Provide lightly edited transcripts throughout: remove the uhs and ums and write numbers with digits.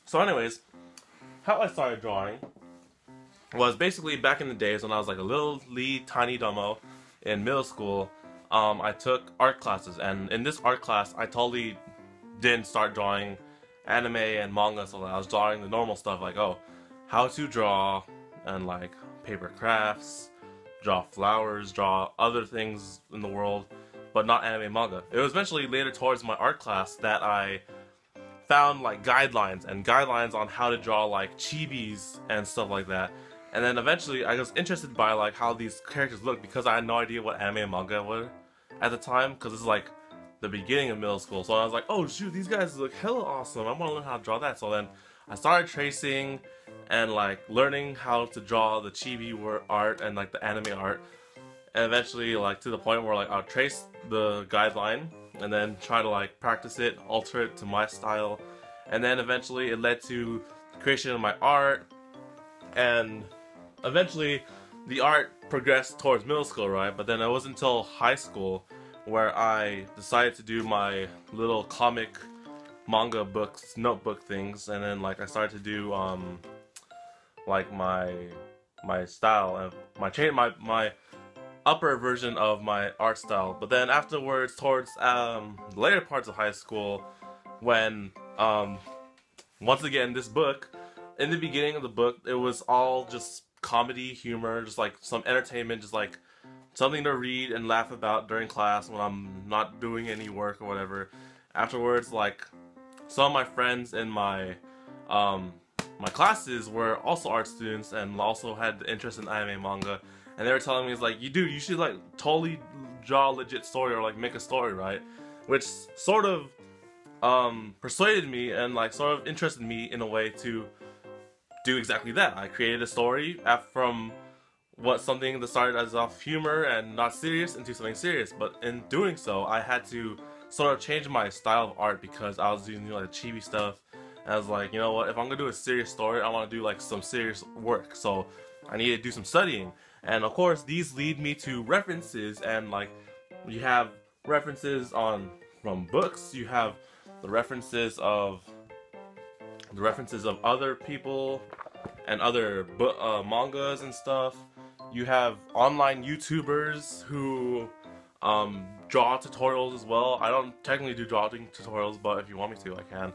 So anyways, how I started drawing was basically back in the days when I was like a little tiny dumbo in middle school. I took art classes, and in this art class, I totally didn't start drawing anime and manga. So I was drawing the normal stuff like, oh, how to draw, and like paper crafts, draw flowers, draw other things in the world, but not anime manga. It was eventually later towards my art class that I found like guidelines on how to draw like chibis and stuff like that. And then eventually I was interested by like how these characters look, because I had no idea what anime and manga were at the time, because this is like the beginning of middle school. So I was like, oh shoot, these guys look hella awesome, I want to learn how to draw that. So then I started tracing and like learning how to draw the chibi art and like the anime art, and eventually like to the point where like I'll trace the guideline and then try to like practice it, alter it to my style, and then eventually it led to the creation of my art. And eventually the art progressed towards middle school, right? But then it wasn't until high school where I decided to do my little comic manga books, notebook things, and then like I started to do like my style and my upper version of my art style. But then afterwards, towards the later parts of high school, when once again this book, in the beginning of the book, it was all just comedy, humor, just like some entertainment, just like something to read and laugh about during class when I'm not doing any work or whatever. Afterwards, like some of my friends in my my classes were also art students and also had the interest in anime manga, and they were telling me, it's like, you should like totally draw a legit story or like make a story, right? Which sort of persuaded me and like sort of interested me in a way to do exactly that. I created a story from something that started as off humor and not serious into something serious, but in doing so I had to sort of change my style of art because I was doing like chibi stuff, and I was like, you know what, if I'm gonna do a serious story, I want to do like some serious work, so I need to do some studying. And of course these lead me to references, and like you have references from books, you have the references of other people and other mangas and stuff. You have online YouTubers who draw tutorials as well. I don't technically do drawing tutorials, but if you want me to, I can.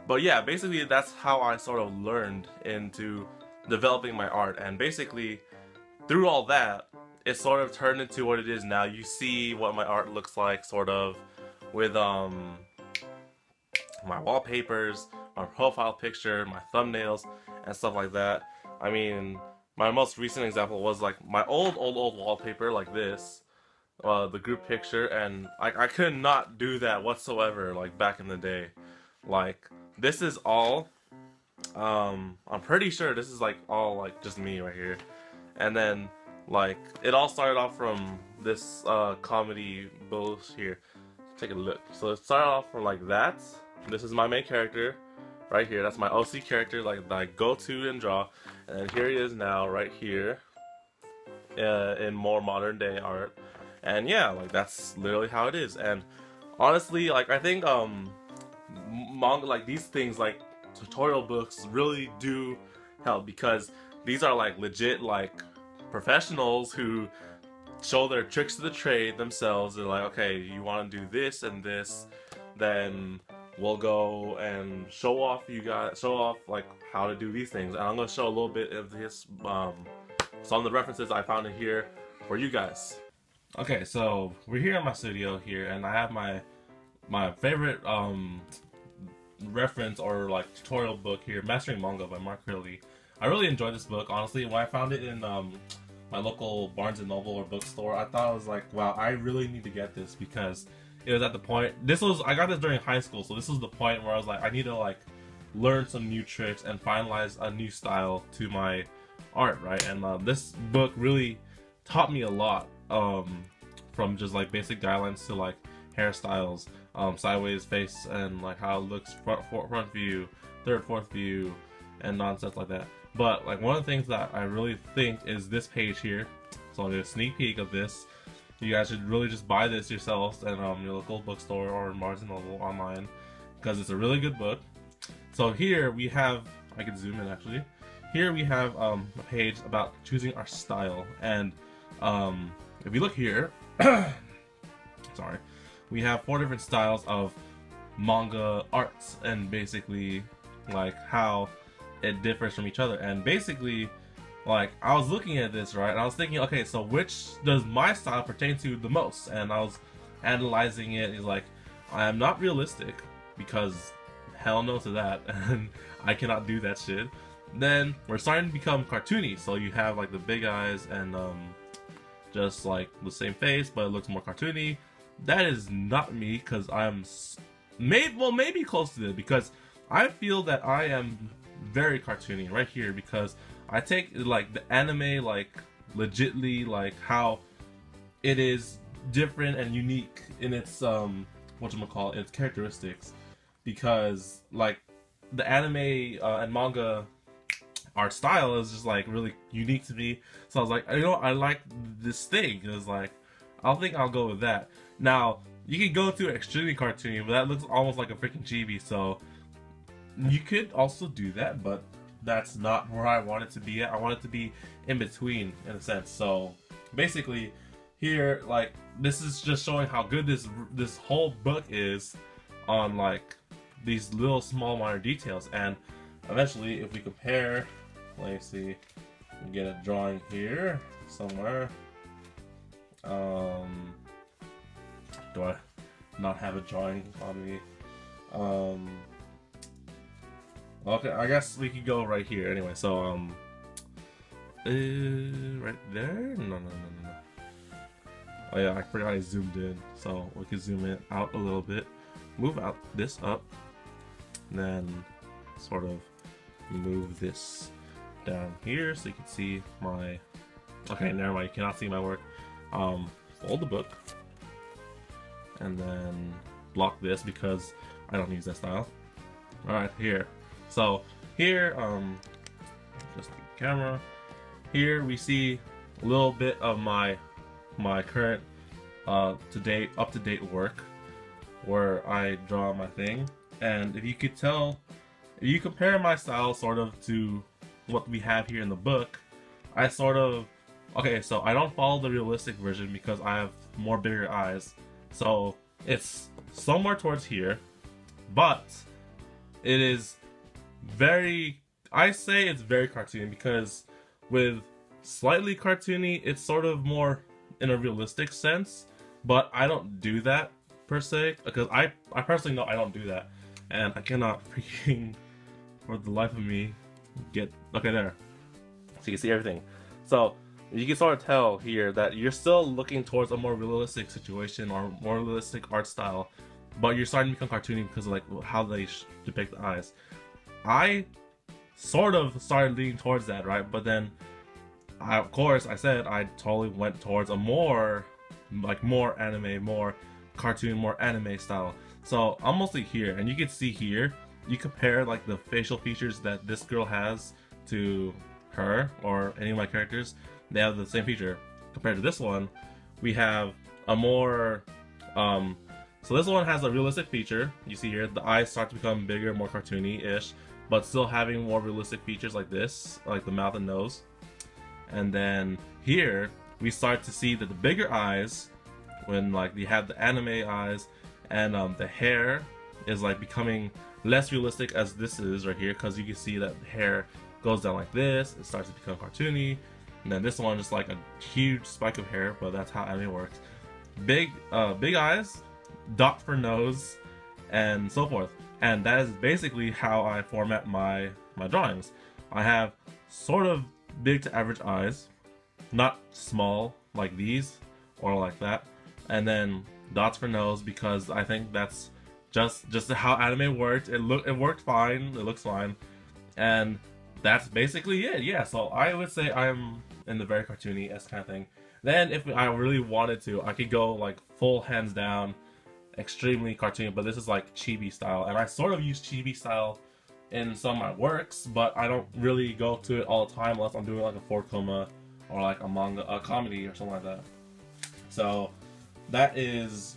But yeah, basically that's how I sort of learned into developing my art, and basically through all that, it sort of turned into what it is now. You see what my art looks like, sort of, with my wallpapers, my profile picture, my thumbnails, and stuff like that. I mean, my most recent example was like my old wallpaper like this, the group picture, and I could not do that whatsoever like back in the day. Like this is all, I'm pretty sure this is like all like just me right here. And then like it all started off from this comedy bullshit here. Take a look. So it started off from like that. This is my main character right here. That's my OC character, like that I go to and draw. And here he is now, right here, in more modern day art. And yeah, like that's literally how it is. And honestly, like I think manga, like these things, like tutorial books, really do help, because these are like legit like professionals who show their tricks of the trade themselves. They're like, okay, you want to do this and this, then we'll go and show off like how to do these things. And I'm going to show a little bit of this, some of the references I found in here for you guys. Okay, so we're here in my studio here, and I have my favorite reference or like tutorial book here, Mastering Manga by Mark Hurley. I really enjoyed this book, honestly. When I found it in my local Barnes & Noble or bookstore, I thought, I was like, wow, I really need to get this, because it was at the point, I got this during high school, so this was the point where I was like, I need to like learn some new tricks and finalize a new style to my art, right? And this book really taught me a lot, from just like basic guidelines to like hairstyles, sideways face, and like how it looks front view, third, fourth view, and nonsense like that. But like one of the things that I really think is this page here. So I'll do a sneak peek of this. You guys should really just buy this yourselves at your local bookstore or Barnes & Noble online, because it's a really good book. So here we have, I can zoom in actually. Here we have a page about choosing our style, and if you look here, sorry, we have 4 different styles of manga arts, and basically like how it differs from each other. And basically, like, I was looking at this, right, and I was thinking, okay, so which does my style pertain to the most? And I was analyzing it. It's like, I am not realistic, because hell no to that, and I cannot do that shit. Then we're starting to become cartoony, so you have like the big eyes and just like the same face, but it looks more cartoony. That is not me, because I'm maybe close to it, because I feel that I am very cartoony right here, because I take like the anime like legitly, like how it is different and unique in its whatchamacallit, its characteristics, because like the anime and manga art style is just like really unique to me. So I was like, you know, I like this thing. It was like, I think I'll go with that. Now you can go to extremely cartoony, but that looks almost like a freaking chibi, so you could also do that, but that's not where I want it to be at. I want it to be in between, in a sense. So basically here, like, this is just showing how good this whole book is on like these little small minor details. And eventually, if we compare, let me see, we get a drawing here somewhere. Do I not have a drawing on me? Okay, I guess we could go right here. Anyway, so right there? No. Oh yeah, I forgot I zoomed in. So we can zoom it out a little bit, move out this up, and then sort of move this down here so you can see my. Okay, never mind. You cannot see my work. Fold the book, and then block this because I don't use that style. All right, here. So here, just the camera. Here we see a little bit of my current up to date work, where I draw my thing. And if you could tell, if you compare my style sort of to what we have here in the book, I sort of, okay, so I don't follow the realistic version because I have more bigger eyes, so it's somewhere towards here, but it is very, I say it's very cartoony, because with slightly cartoony, it's sort of more in a realistic sense, but I don't do that per se, because I personally know I don't do that, and I cannot freaking, for the life of me, get, okay, there, so you can see everything. So you can sort of tell here that you're still looking towards a more realistic situation or more realistic art style, but you're starting to become cartoony because of like how they depict the eyes. I sort of started leaning towards that, right? But then, of course, I said I totally went towards a more anime, more cartoon, more anime style. So I'm mostly here, and you can see here, you compare like the facial features that this girl has to her or any of my characters, they have the same feature. Compared to this one, we have a more so this one has a realistic feature. You see here, the eyes start to become bigger, more cartoony-ish, but still having more realistic features like this, like the mouth and nose. And then here, we start to see that the bigger eyes, when like you have the anime eyes, and the hair is like becoming less realistic as this is right here, because you can see that the hair goes down like this, it starts to become cartoony. And then this one just like a huge spike of hair, but that's how anime works. Big eyes, dot for nose, and so forth. And that is basically how I format my drawings. I have sort of big to average eyes, not small like these or like that, and then dots for nose, because I think that's just how anime worked. It worked fine, it looks fine, and that's basically it. Yeah, so I would say I'm in the very cartoony-esque kind of thing. Then if I really wanted to, I could go like full hands down, extremely cartoony, but this is like chibi style, and I sort of use chibi style in some of my works, but I don't really go to it all the time unless I'm doing like a 4 coma or like a manga, a comedy or something like that. So that is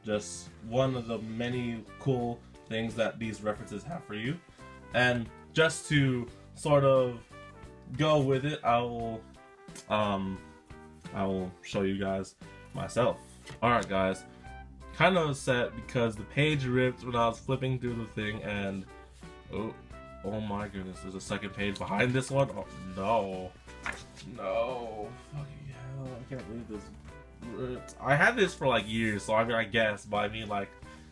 just one of the many cool things that these references have for you. And just to sort of go with it, I will show you guys myself. Alright guys, kind of upset because the page ripped when I was flipping through the thing, and oh my goodness, there's a second page behind this one. Oh no, fucking hell, I can't believe this ripped. I had this for like years, so I mean, I guess, but I mean, like,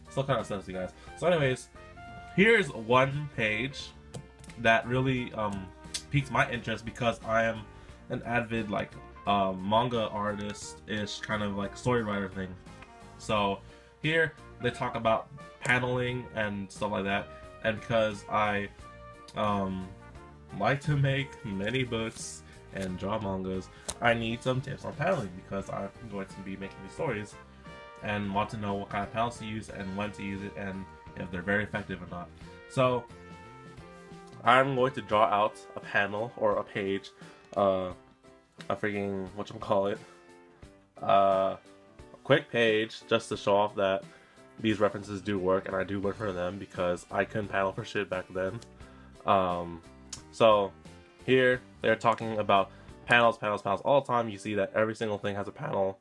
still kind of sensitive, guys. So anyways, here's one page that really piqued my interest because I am an avid like manga artist-ish, kind of like story writer thing. So here they talk about paneling and stuff like that, and because I like to make many books and draw mangas, I need some tips on paneling because I'm going to be making these stories and want to know what kind of panels to use and when to use it and if they're very effective or not. So I'm going to draw out a panel or a page, a freaking whatchamacallit, a quick page just to show off that these references do work and I do work for them because I couldn't panel for shit back then. So here they're talking about panels all the time. You see that every single thing has a panel,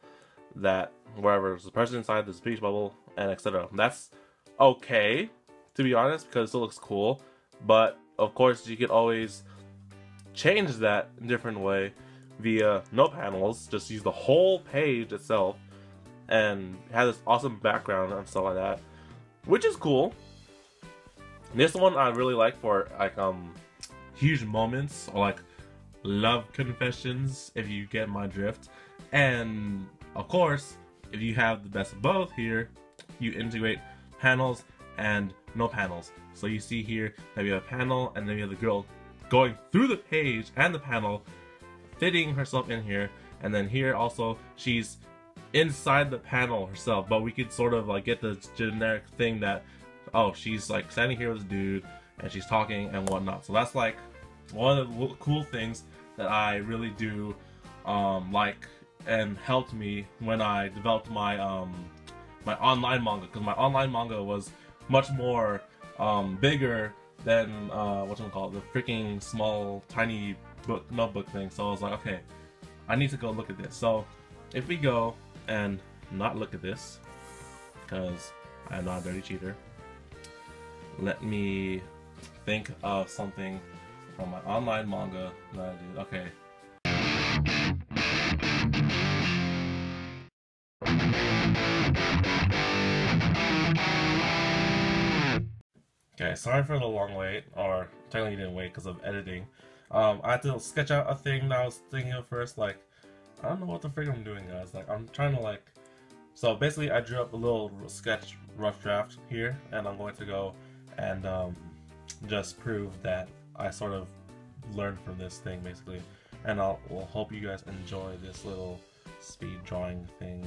that wherever there's a person inside, there's a speech bubble, and etc. That's okay, to be honest, because it still looks cool, but of course you could always change that in a different way via no panels, just use the whole page itself and have this awesome background and stuff like that, which is cool. This one I really like for like huge moments or like love confessions, if you get my drift. And of course, if you have the best of both here, you integrate panels and no panels. So you see here that we have a panel and then we have the girl going through the page and the panel, fitting herself in here, and then here also she's inside the panel herself, but we could sort of like get the generic thing that, oh, she's like standing here with a dude and she's talking and whatnot. So that's like one of the cool things that I really do like and helped me when I developed my my online manga, because my online manga was much more bigger than whatchamacallit, the freaking small tiny book notebook thing. So I was like, okay, I need to go look at this. So if we go and not look at this, because I'm not a dirty cheater, let me think of something from my online manga that I did. Okay. Okay, sorry for the long wait, or technically didn't wait because of editing. I had to sketch out a thing that I was thinking of first, like, I don't know what the frick I'm doing, guys. Like, I'm trying to like, so basically I drew up a little sketch rough draft here, and I'm going to go and just prove that I sort of learned from this thing, basically. And I'll hope you guys enjoy this little speed drawing thing.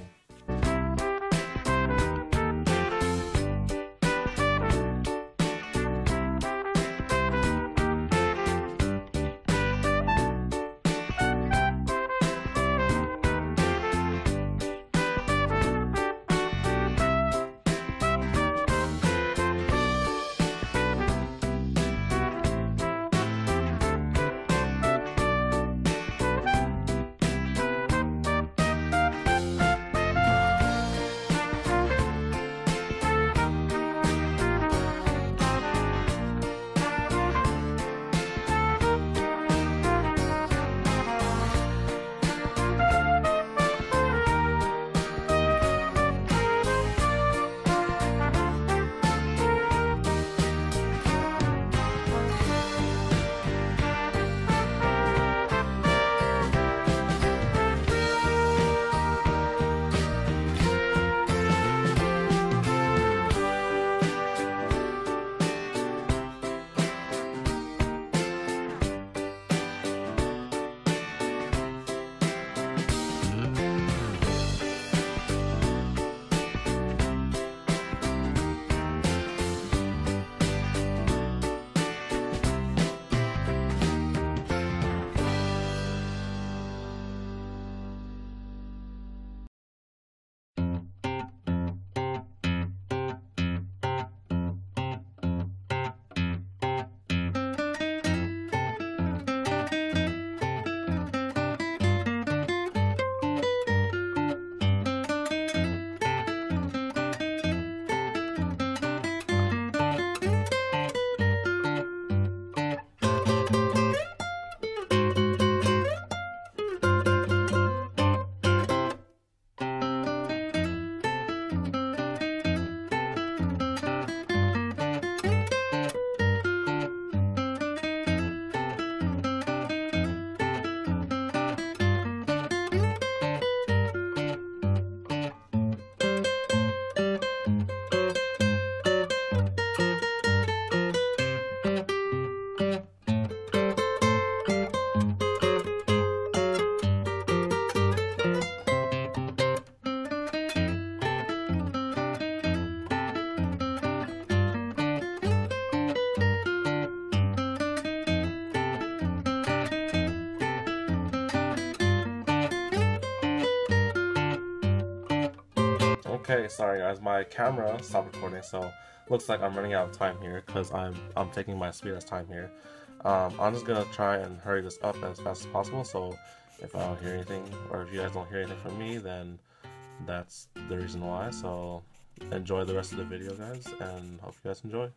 Okay, sorry guys, my camera stopped recording, so looks like I'm running out of time here because I'm taking my sweetest time here. I'm just gonna try and hurry this up as fast as possible, so if I don't hear anything, or if you guys don't hear anything from me, then that's the reason why. So enjoy the rest of the video, guys, and hope you guys enjoy.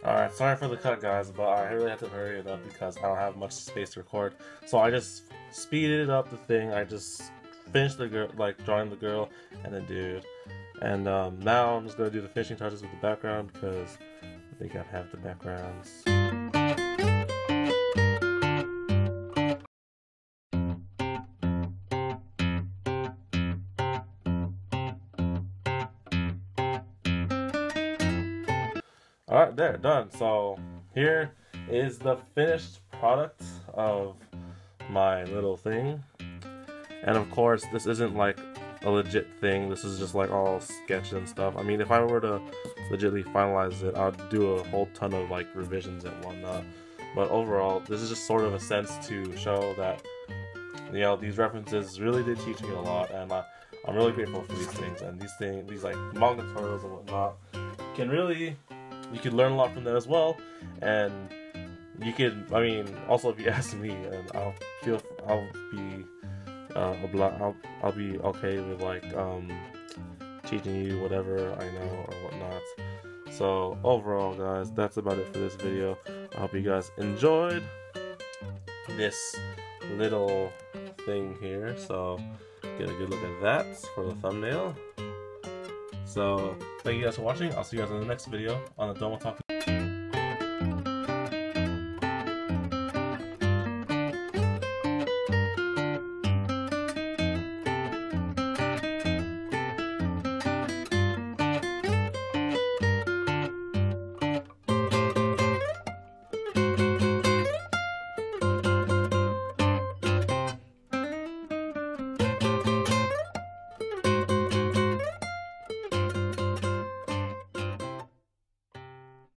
Alright, sorry for the cut, guys, but I really have to hurry it up because I don't have much space to record. So I just speeded up the thing. I just finished the girl, like drawing the girl and the dude. And now I'm just gonna do the finishing touches with the background because they gotta have the backgrounds. Alright, there, done. So here is the finished product of my little thing. And of course, this isn't like a legit thing. This is just like all sketch and stuff. I mean, if I were to legitly finalize it, I'd do a whole ton of like revisions and whatnot. But overall, this is just sort of a sense to show that, you know, these references really did teach me a lot, and I'm really grateful for these things. And these like manga tutorials and whatnot can really, you could learn a lot from them as well. And you could, I mean, also if you ask me, and I'll be okay with like teaching you whatever I know or whatnot. So overall, guys, that's about it for this video. I hope you guys enjoyed this little thing here. So get a good look at that for the thumbnail. So thank you guys for watching. I'll see you guys in the next video on the Domo Talk.